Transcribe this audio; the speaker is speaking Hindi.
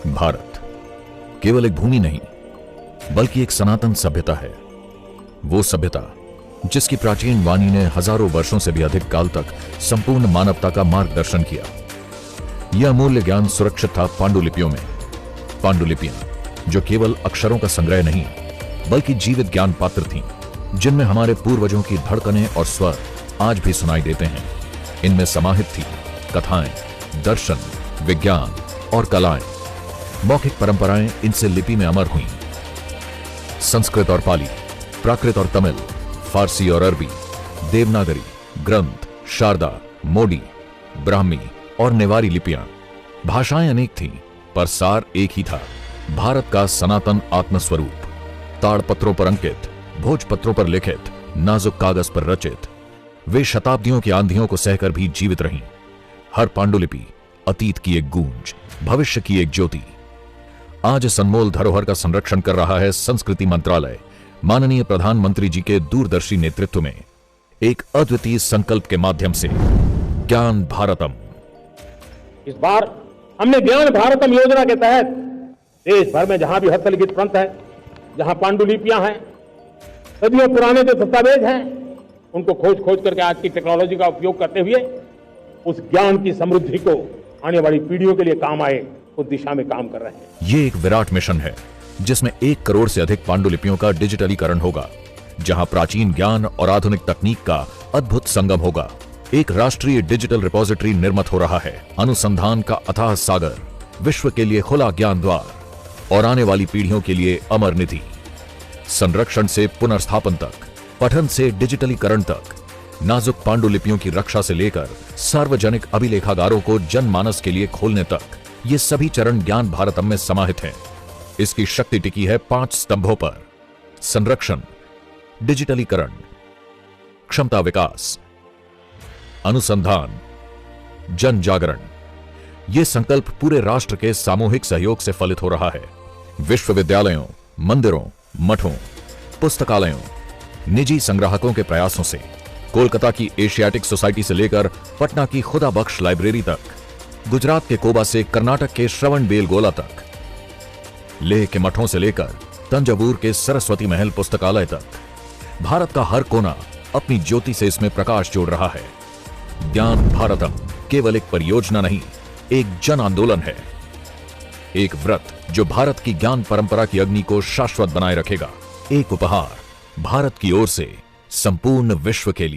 भारत केवल एक भूमि नहीं बल्कि एक सनातन सभ्यता है। वो सभ्यता जिसकी प्राचीन वाणी ने हजारों वर्षों से भी अधिक काल तक संपूर्ण मानवता का मार्गदर्शन किया। यह अमूल्य ज्ञान सुरक्षित था पांडुलिपियों में। पांडुलिपियां जो केवल अक्षरों का संग्रह नहीं बल्कि जीवित ज्ञान पात्र थीं, जिनमें हमारे पूर्वजों की धड़कनें और स्वर आज भी सुनाई देते हैं। इनमें समाहित थी कथाएं, दर्शन, विज्ञान और कलाएं। मौखिक परंपराएं इनसे लिपि में अमर हुईं। संस्कृत और पाली, प्राकृत और तमिल, फारसी और अरबी, देवनागरी, ग्रंथ, शारदा, मोडी, ब्राह्मी और नेवारी लिपियां। भाषाएं अनेक थीं पर सार एक ही था, भारत का सनातन आत्मस्वरूप। ताड़पत्रों पर अंकित, भोजपत्रों पर लिखित, नाजुक कागज पर रचित, वे शताब्दियों की आंधियों को सहकर भी जीवित रहीं। हर पांडुलिपि अतीत की एक गूंज, भविष्य की एक ज्योति। आज इस अनमोल धरोहर का संरक्षण कर रहा है संस्कृति मंत्रालय, माननीय प्रधानमंत्री जी के दूरदर्शी नेतृत्व में एक अद्वितीय संकल्प के माध्यम से ज्ञान भारतम। इस बार हमने ज्ञान भारतम योजना के तहत देश भर में जहां भी हस्तलिखित ग्रंथ है, जहां पांडुलिपियां हैं, सदियों पुराने जो दस्तावेज हैं, उनको खोज करके आज की टेक्नोलॉजी का उपयोग करते हुए उस ज्ञान की समृद्धि को आने वाली पीढ़ियों के लिए काम आए उस दिशा में काम कर रहे हैं। ये एक विराट मिशन है जिसमें 1 करोड़ से अधिक पांडुलिपियों का डिजिटलीकरण होगा, जहां प्राचीन ज्ञान और आधुनिक तकनीक का अद्भुत संगम होगा। एक राष्ट्रीय डिजिटल रिपोजिटरी निर्मित हो रहा है। अनुसंधान का अथाह सागर, विश्व के लिए खुला ज्ञान द्वार और आने वाली पीढ़ियों के लिए अमर निधि। संरक्षण से पुनर्स्थापन तक, पठन से डिजिटलीकरण तक, नाजुक पांडुलिपियों की रक्षा से लेकर सार्वजनिक अभिलेखागारों को जनमानस के लिए खोलने तक, ये सभी चरण ज्ञान भारतम में समाहित हैं। इसकी शक्ति टिकी है 5 स्तंभों पर: संरक्षण, डिजिटलीकरण, क्षमता विकास, अनुसंधान, जन जागरण। यह संकल्प पूरे राष्ट्र के सामूहिक सहयोग से फलित हो रहा है। विश्वविद्यालयों, मंदिरों, मठों, पुस्तकालयों, निजी संग्राहकों के प्रयासों से, कोलकाता की एशियाटिक सोसाइटी से लेकर पटना की खुदा बख्श लाइब्रेरी तक, गुजरात के कोबा से कर्नाटक के श्रवण बेलगोला तक, लेह के मठों से लेकर तंजावुर के सरस्वती महल पुस्तकालय तक, भारत का हर कोना अपनी ज्योति से इसमें प्रकाश जोड़ रहा है। ज्ञान भारतम केवल एक परियोजना नहीं, एक जन आंदोलन है, एक व्रत जो भारत की ज्ञान परंपरा की अग्नि को शाश्वत बनाए रखेगा। एक उपहार भारत की ओर से संपूर्ण विश्व के लिए।